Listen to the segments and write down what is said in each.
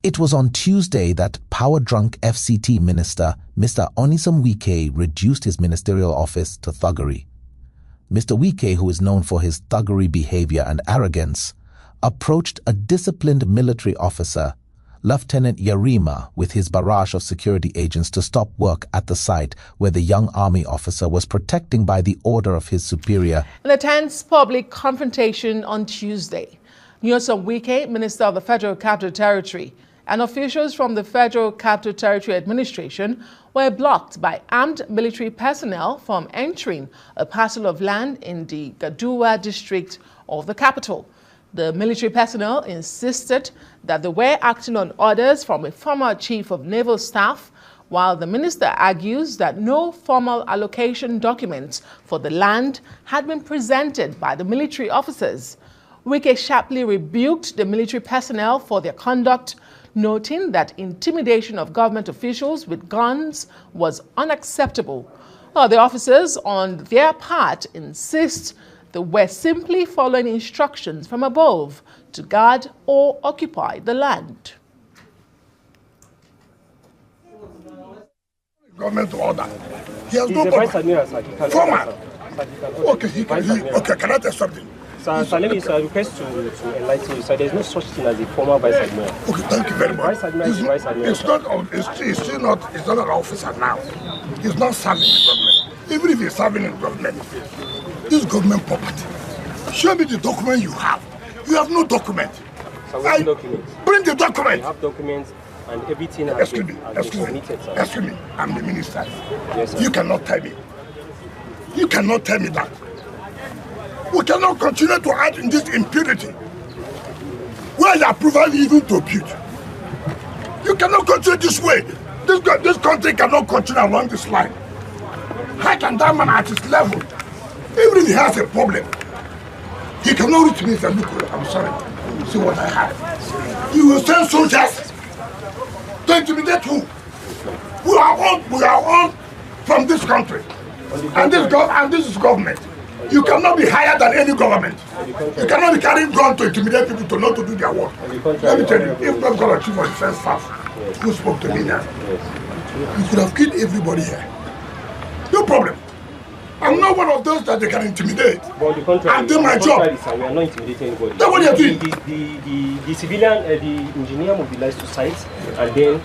It was on Tuesday that power-drunk FCT minister Mr. Onisom Wike reduced his ministerial office to thuggery. Mr. Wike, who is known for his thuggery behavior and arrogance, approached a disciplined military officer, Lieutenant Yarima, with his barrage of security agents to stop work at the site where the young army officer was protecting by the order of his superior. In a tense public confrontation on Tuesday, Onisom Wike, Minister of the Federal Capital Territory, and officials from the Federal Capital Territory Administration were blocked by armed military personnel from entering a parcel of land in the Gaduwa district of the capital. The military personnel insisted that they were acting on orders from a former chief of naval staff, while the minister argues that no formal allocation documents for the land had been presented by the military officers. Wike sharply rebuked the military personnel for their conduct, noting that intimidation of government officials with guns was unacceptable. The officers, on their part, insist they were simply following instructions from above to guard or occupy the land. Government order. He has no formal. Okay, can I tell something? Sir, let me request to enlighten you. Sir, there is no such thing as a former vice admiral. Okay, thank you very much. Vice admiral is vice admiral. It's not an officer now. He's not serving the government. Even if he's serving in government, this government property. Show me the document you have. You have no document. So what documents? Bring the document. You have documents and everything has been submitted, sir. Excuse me, I'm the minister. Yes, sir. You cannot tell me. You cannot tell me that. We cannot continue to add in this impunity. Where is approval even to build? You cannot continue this way. This country cannot continue along this line. How can that man at his level, even if he has a problem, he cannot reach me and say, look, I'm sorry, see what I have. You will send soldiers to intimidate who? We are all from this country. And this is government. You cannot be higher than any government. You cannot be carrying gun to intimidate people to not to do their work. Let me tell you, if not got a chief of defense staff who spoke to me now, you could have killed everybody here. No problem. I'm not one of those that they can intimidate. But the contrary, I'm doing my job. We are not intimidating anybody. That's what you're doing. The civilian, the engineer mobilized to sites, and then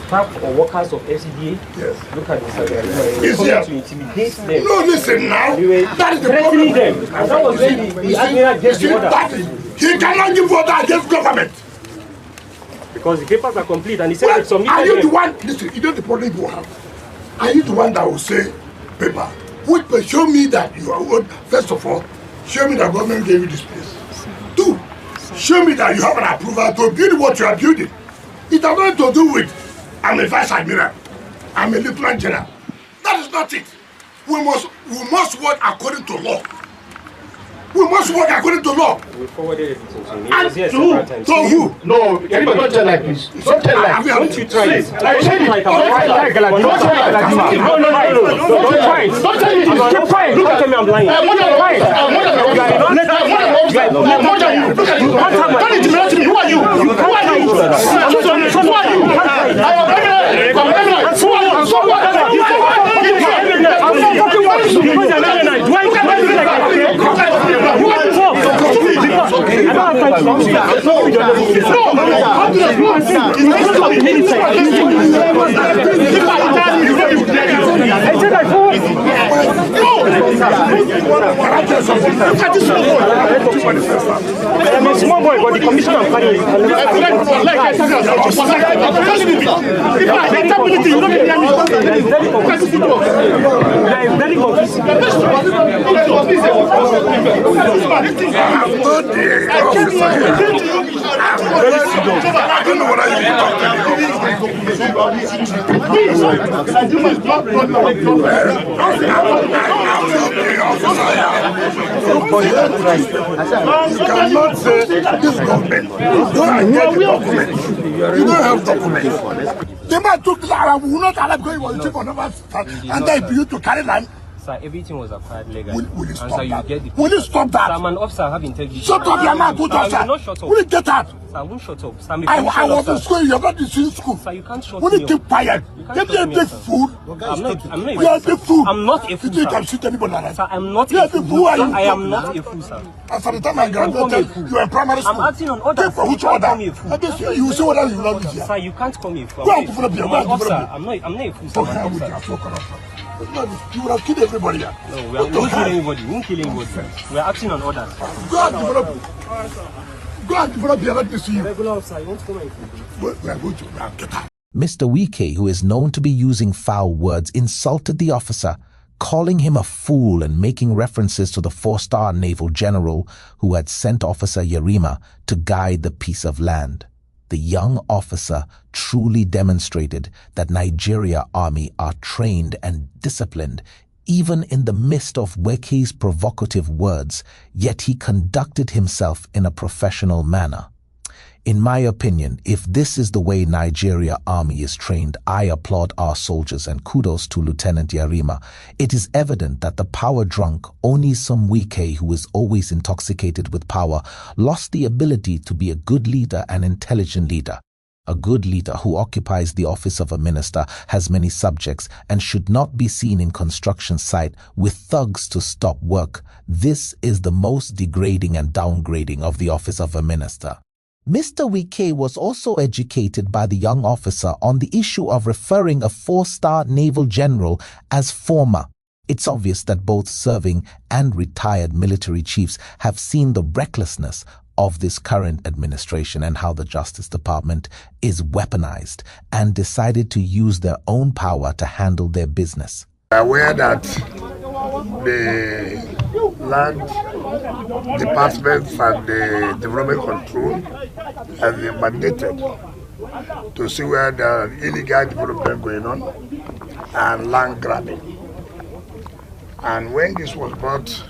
staff or workers of FCDA, yes, look at this. To intimidate them. No, listen now. That is the threatening them. And that was when the admiral gave the order. He cannot give order against government. Because the papers are complete, and he said that some. Are you the one? Listen, you know the problem you have. Are you the one that will say, paper? Which show me that you are old. First of all, show me that government gave you this place. Two, show me that you have an approval to build what you are building. It has nothing to do with I'm a vice admiral, I'm a lieutenant general. That is not it. We must work according to law. We must work according to law. We forwarded everything to him. And to who? No, anybody don't tell like this. Don't tell like this. Don't you try it. Like don't tell like this. No. Don't try it. Don't tell me this. Keep quiet. Don't tell me I'm lying. What are you lying? Don't intimidate me. Who are you? Who are you? Who are you? I'm a small boy, but the commissioner of finance I don't know what I You cannot say this government don't get the document. You don't have documents. The man took the Arab, will not allow because he was chief of naval staff, and they begin to carry land Sir, everything was acquired legally. Will you stop sir, that? You get the Will you stop that? Sir, I'm an officer, I have integrity. Shut up, your mouth, good officer. Not shut up. Will you get out? Sir, I won't shut up. Sir, I'm a I was in officer. school, you're not in school. Sir, you can't shut Will me you keep quiet? Get me a big fool. I'm not You are a big fool. I'm not a fool, You sir. can shoot anybody like that. Sir, I'm not You are a a big fool. fool. Who are you? I am not a fool, sir. After the time I graduated, you were in primary school. I'm acting on orders. Take for which You can't order? call me a fool. And this, you say whether you love it here. Sir, you can't call me a fool. Go and develop here. I'm Go an and officer. develop I'm not a fool, sir. Oh, I'm an hell with officer. you, so corrupt. You would have killed everybody here. No, we won't kill anybody. We won't kill anybody. We are acting on orders. Go and develop. Go and develop here. Let me see you. Regular officer, you want to come and We are going to get out. Mr. Wike, who is known to be using foul words, insulted the officer, calling him a fool and making references to the 4-star naval general who had sent Officer Yerima to guide the piece of land. The young officer truly demonstrated that Nigeria Army are trained and disciplined even in the midst of Wike's provocative words, yet he conducted himself in a professional manner. In my opinion, if this is the way Nigeria Army is trained, I applaud our soldiers and kudos to Lieutenant Yerima. It is evident that the power-drunk Onisom Wike, who is always intoxicated with power, lost the ability to be a good leader and intelligent leader. A good leader who occupies the office of a minister has many subjects and should not be seen in construction site with thugs to stop work. This is the most degrading and downgrading of the office of a minister. Mr. Wike was also educated by the young officer on the issue of referring a 4-star naval general as former. It's obvious that both serving and retired military chiefs have seen the recklessness of this current administration and how the Justice Department is weaponized and decided to use their own power to handle their business. Aware that the land departments and the development control have been mandated to see where there are illegal development going on and land grabbing. And when this was brought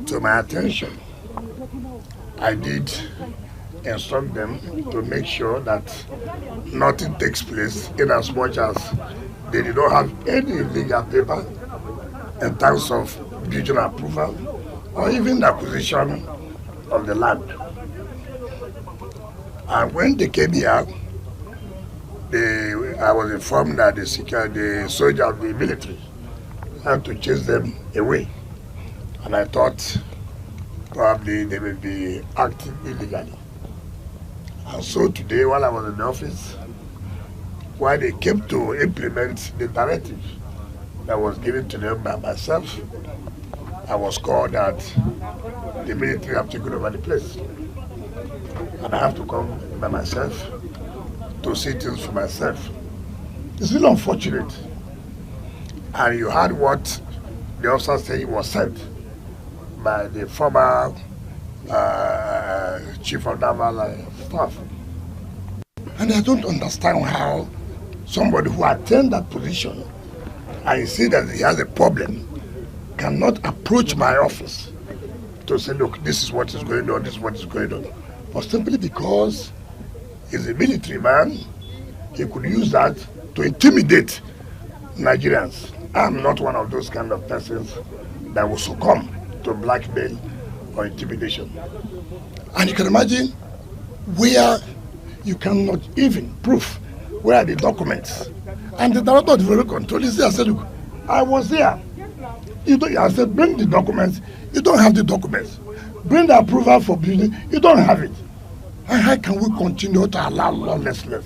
to my attention, I did instruct them to make sure that nothing takes place in as much as they did not have any legal paper in terms of building approval or even the acquisition of the land. And when they came here, I was informed that the soldier of the military had to chase them away. And I thought probably they will be acting illegally. And so today, while I was in the office, while they came to implement the directive that was given to them by myself, I was called that the military have taken over the place. And I have to come by myself to see things for myself. It's really unfortunate. And you heard what the officer said was said by the former chief of naval staff. And I don't understand how somebody who attained that position and see that he has a problem cannot approach my office to say, look, this is what is going on, this is what is going on. But simply because he's a military man, he could use that to intimidate Nigerians. I'm not one of those kind of persons that will succumb to blackmail or intimidation. And you can imagine where you cannot even prove where are the documents. And the director of development control is there. I said, look, I was there. I said, bring the documents. You don't have the documents. Bring the approval for building. You don't have it. And how can we continue to allow lawlessness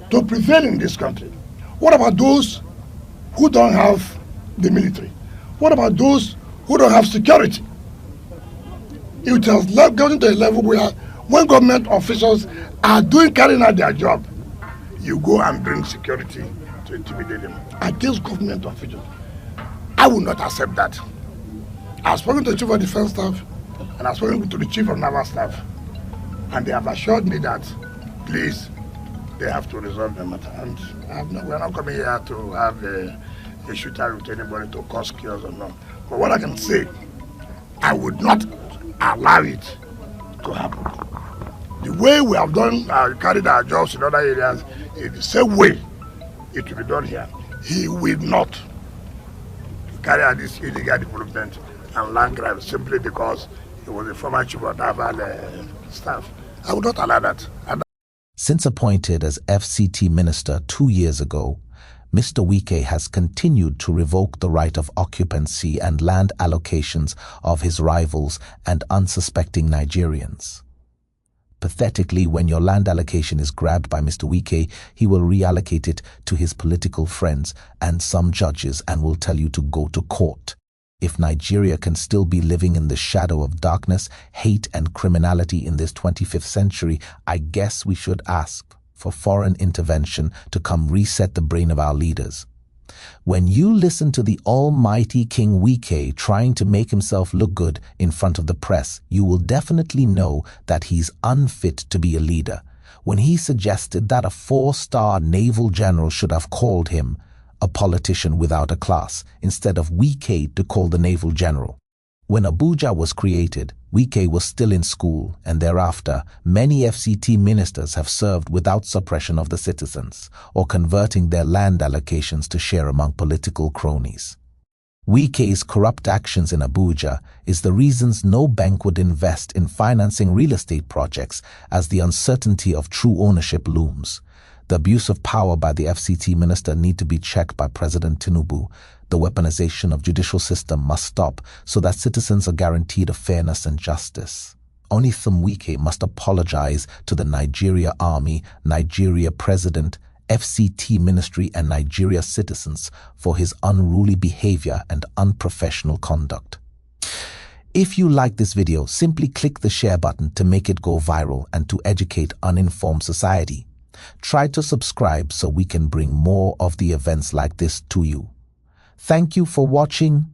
to prevail in this country? What about those who don't have the military? What about those who don't have security? It has gotten to a level where when government officials are carrying out their job, you go and bring security to intimidate them against government officials. I will not accept that. I've spoken to the Chief of Defense Staff and I've spoken to the Chief of Naval Staff, and they have assured me that, please, they have to resolve the matter. And we're not coming here to have a shootout with anybody to cause chaos or not. But what I can say, I would not allow it to happen. The way we have done, carried our jobs in other areas, in the same way it will be done here. He will not carry out this illegal development and land grab simply because he was a former chief of naval staff. I would not allow that. Since appointed as FCT minister 2 years ago, Mr. Wike has continued to revoke the right of occupancy and land allocations of his rivals and unsuspecting Nigerians. Pathetically, when your land allocation is grabbed by Mr. Wike, he will reallocate it to his political friends and some judges and will tell you to go to court. If Nigeria can still be living in the shadow of darkness, hate and criminality in this 25th century, I guess we should ask for foreign intervention to come reset the brain of our leaders. When you listen to the almighty King Wike trying to make himself look good in front of the press, you will definitely know that he's unfit to be a leader. When he suggested that a 4-star naval general should have called him a politician without a class, instead of Wike to call the naval general. When Abuja was created, Wike was still in school, and thereafter, many FCT ministers have served without suppression of the citizens, or converting their land allocations to share among political cronies. Wike's corrupt actions in Abuja is the reasons no bank would invest in financing real estate projects as the uncertainty of true ownership looms. The abuse of power by the FCT minister need to be checked by President Tinubu. The weaponization of judicial system must stop so that citizens are guaranteed of fairness and justice. Onitham Wike must apologize to the Nigeria Army, Nigeria President, FCT Ministry and Nigeria citizens for his unruly behavior and unprofessional conduct. If you like this video, simply click the share button to make it go viral and to educate uninformed society. Try to subscribe so we can bring more of the events like this to you. Thank you for watching.